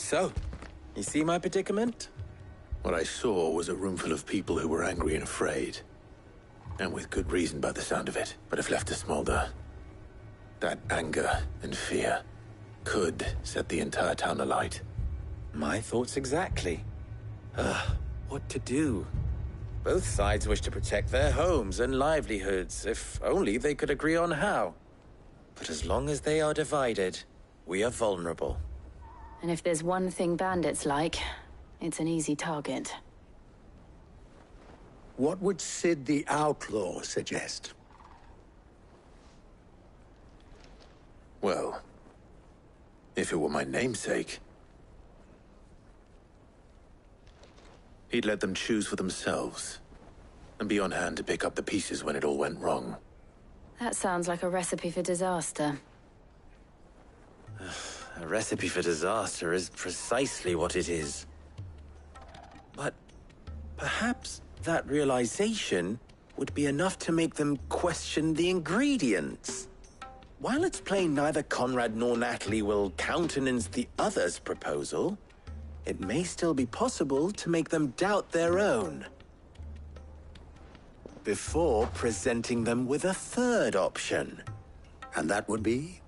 So, you see my predicament? What I saw was a room full of people who were angry and afraid. And with good reason by the sound of it, but if left to smolder, that anger and fear could set the entire town alight. My thoughts exactly. What to do? Both sides wish to protect their homes and livelihoods, if only they could agree on how. But as long as they are divided, we are vulnerable. And if there's one thing bandits like, it's an easy target. What would Sid the Outlaw suggest? Well, if it were my namesake, he'd let them choose for themselves, and be on hand to pick up the pieces when it all went wrong. That sounds like a recipe for disaster. A recipe for disaster is precisely what it is. But perhaps that realization would be enough to make them question the ingredients. While it's plain neither Conrad nor Natalie will countenance the other's proposal, it may still be possible to make them doubt their own before presenting them with a third option. And that would be?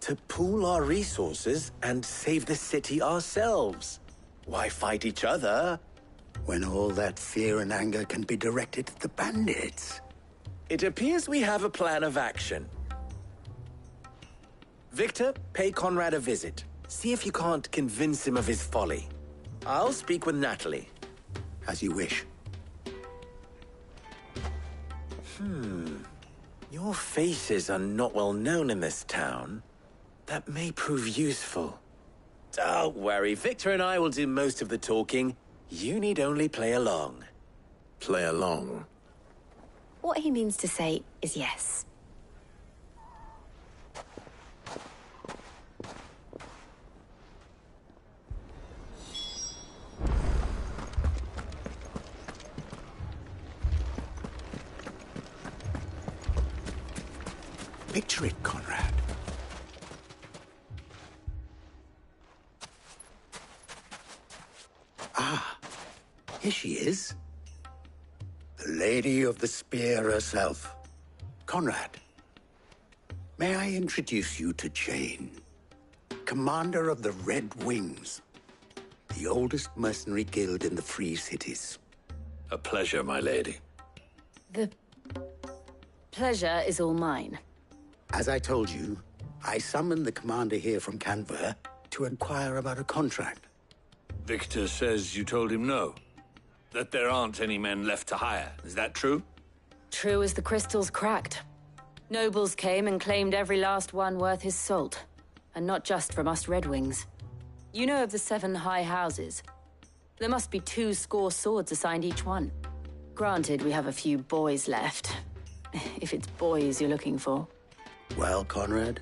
To pool our resources and save the city ourselves. Why fight each other When all that fear and anger can be directed at the bandits. It appears we have a plan of action. Victor, pay Conrad a visit. See if you can't convince him of his folly. I'll speak with Natalie. As you wish. Your faces are not well known in this town. That may prove useful. Don't worry, Victor and I will do most of the talking. You need only play along. Play along. What he means to say is yes. Picture it, Conrad. Ah, here she is. The Lady of the Spear herself. Conrad, may I introduce you to Jane, commander of the Red Wings, the oldest mercenary guild in the Free Cities. A pleasure, my lady. The pleasure is all mine. As I told you, I summoned the commander here from Canver to inquire about a contract. Victor says you told him no. That there aren't any men left to hire. Is that true? True as the crystals cracked. Nobles came and claimed every last one worth his salt. And not just from us Red Wings. You know of the 7 high houses. There must be 2 swords assigned each one. Granted, we have a few boys left. If it's boys you're looking for. Well, Conrad,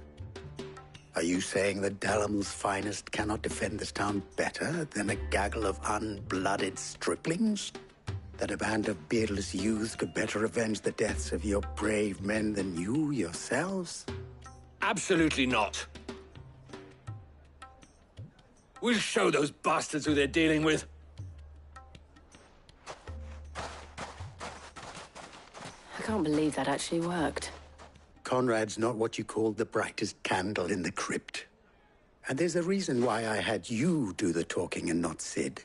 are you saying that Dalamul's finest cannot defend this town better than a gaggle of unblooded striplings? That a band of beardless youths could better avenge the deaths of your brave men than you yourselves? Absolutely not. We'll show those bastards who they're dealing with. I can't believe that actually worked. Conrad's not what you call the brightest candle in the crypt. And there's a reason why I had you do the talking and not Sid.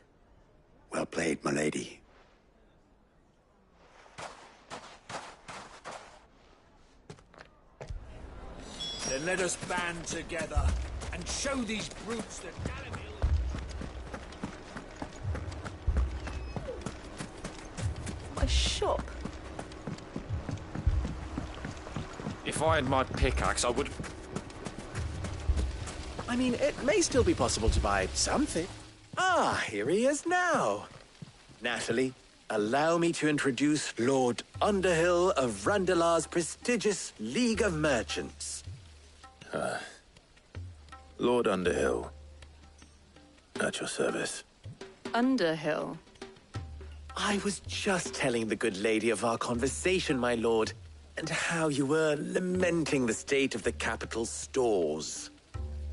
Well played, my lady. Then let us band together and show these brutes that Dalamil... My shop. If I had my pickaxe, I would... I mean, it may still be possible to buy something. Ah, here he is now. Natalie, allow me to introduce Lord Underhill of Randalar's prestigious League of Merchants. Lord Underhill. At your service. Underhill. I was just telling the good lady of our conversation, my lord, and how you were lamenting the state of the capital's stores.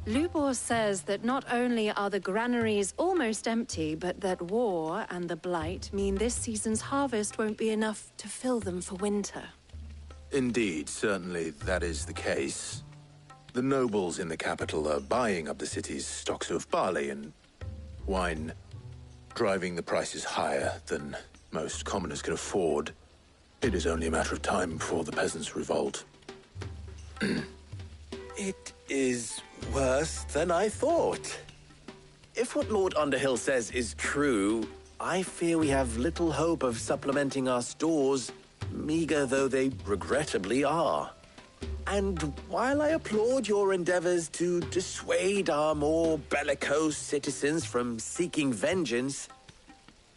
Lubor says that not only are the granaries almost empty, but that war and the Blight mean this season's harvest won't be enough to fill them for winter. Indeed, certainly that is the case. The nobles in the capital are buying up the city's stocks of barley and wine, driving the prices higher than most commoners can afford. It is only a matter of time before the peasants revolt. It is worse than I thought. If what Lord Underhill says is true, I fear we have little hope of supplementing our stores, meager though they regrettably are. And while I applaud your endeavors to dissuade our more bellicose citizens from seeking vengeance,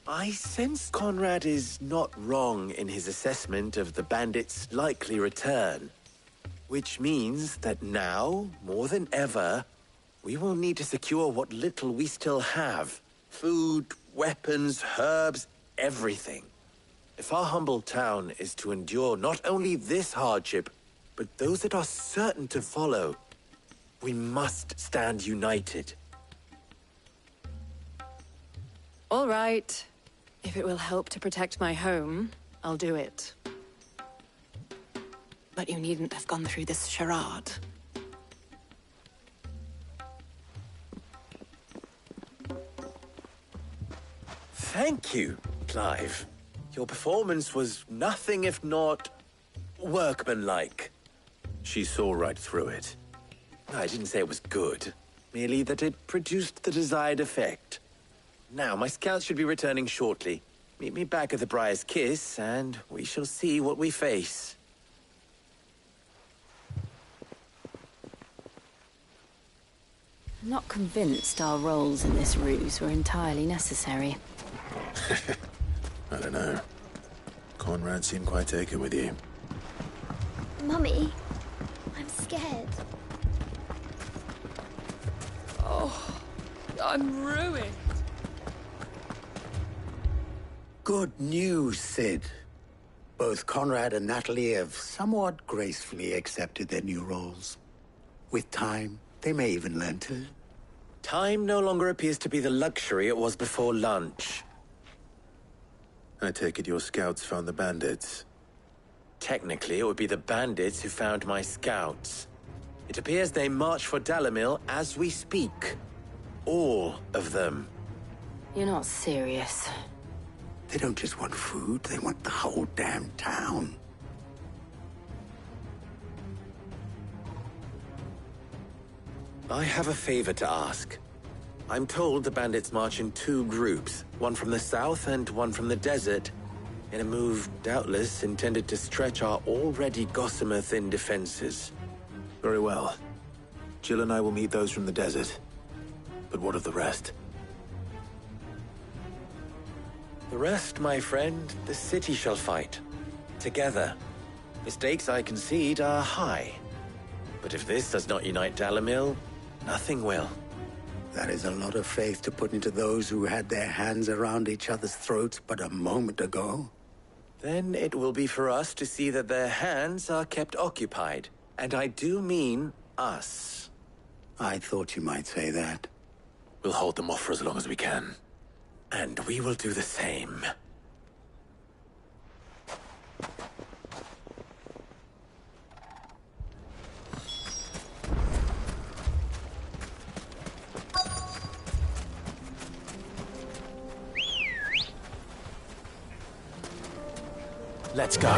I sense Conrad is not wrong in his assessment of the bandits' likely return. Which means that now, more than ever, we will need to secure what little we still have. Food, weapons, herbs, everything. If our humble town is to endure not only this hardship, but those that are certain to follow, we must stand united. All right. If it will help to protect my home, I'll do it. But you needn't have gone through this charade. Thank you, Clive. Your performance was nothing if not workmanlike. She saw right through it. I didn't say it was good, merely that it produced the desired effect. Now, my scouts should be returning shortly. Meet me back at the Briar's Kiss, and we shall see what we face. I'm not convinced our roles in this ruse were entirely necessary. I don't know. Conrad seemed quite taken with you. Mummy, I'm scared. Oh, I'm ruined. Good news, Sid. Both Conrad and Natalie have somewhat gracefully accepted their new roles. With time, they may even learn to. Time no longer appears to be the luxury it was before lunch. I take it your scouts found the bandits. Technically, it would be the bandits who found my scouts. It appears they march for Dalimil as we speak. All of them. You're not serious. They don't just want food, they want the whole damn town. I have a favor to ask. I'm told the bandits march in two groups, one from the south and one from the desert, in a move doubtless intended to stretch our already gossamer-thin defenses. Very well. Jill and I will meet those from the desert. But what of the rest? The rest, my friend, the city shall fight. Together. The stakes, I concede, are high. But if this does not unite Dalimil, nothing will. That is a lot of faith to put into those who had their hands around each other's throats but a moment ago. Then it will be for us to see that their hands are kept occupied. And I do mean us. I thought you might say that. We'll hold them off for as long as we can. And we will do the same. Let's go.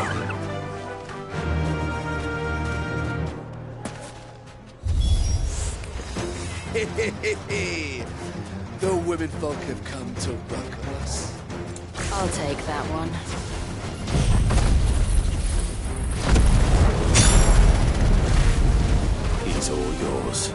The women folk have come to welcome us. I'll take that one. He's all yours.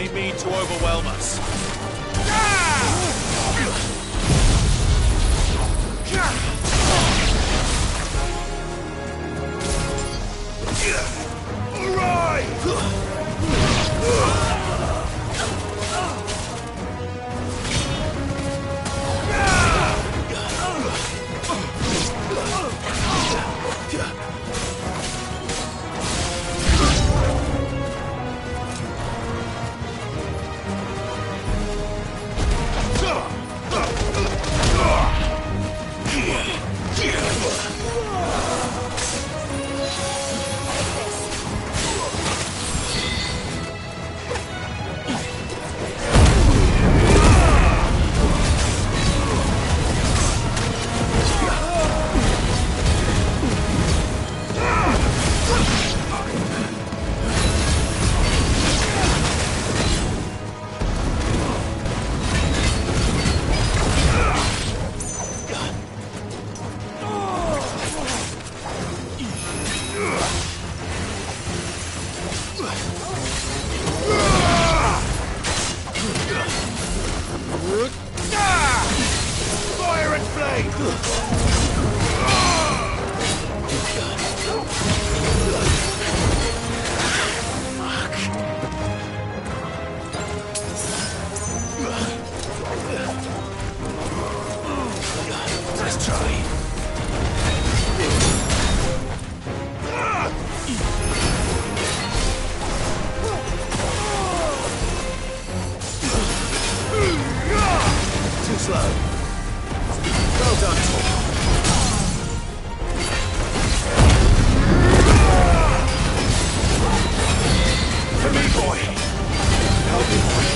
They mean to overwhelm us. All right! Fire and Let's try. Too slow. Well done, Tom. For me, boy. Help me, boy.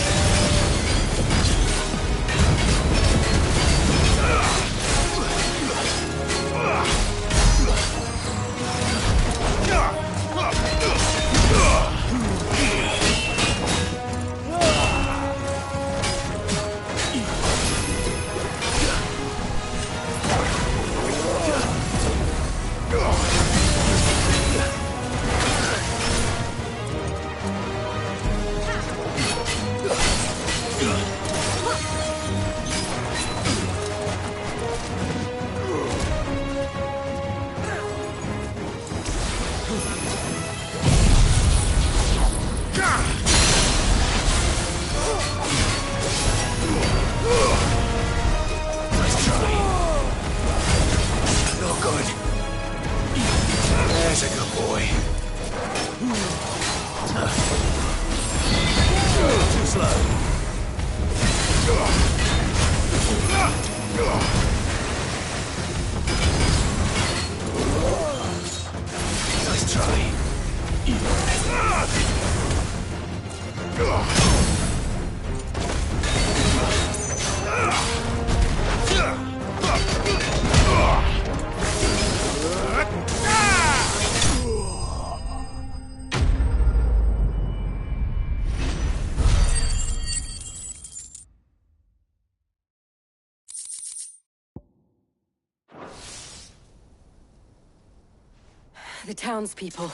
The townspeople.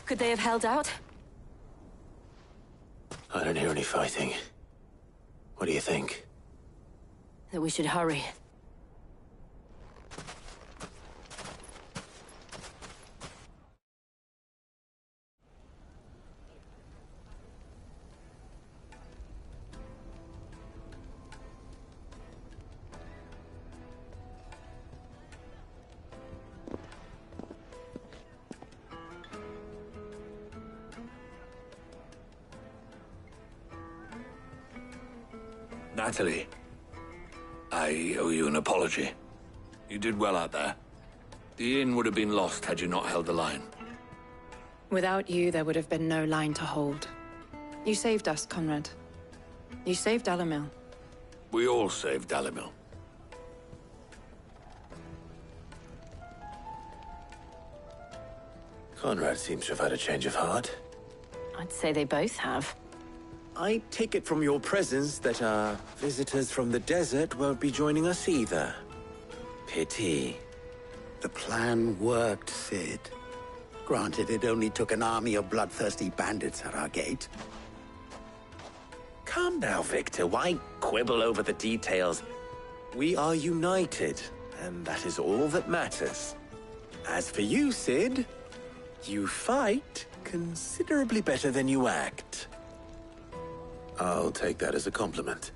Could they have held out? I don't hear any fighting. What do you think? That we should hurry. Natalie, I owe you an apology. You did well out there. The inn would have been lost had you not held the line. Without you, there would have been no line to hold. You saved us, Conrad. You saved Dalimil. We all saved Dalimil. Conrad seems to have had a change of heart. I'd say they both have. I take it from your presence that our visitors from the desert won't be joining us either. Pity. The plan worked, Cid. Granted, it only took an army of bloodthirsty bandits at our gate. Come now, Victor. Why quibble over the details? We are united, and that is all that matters. As for you, Cid, you fight considerably better than you act. I'll take that as a compliment.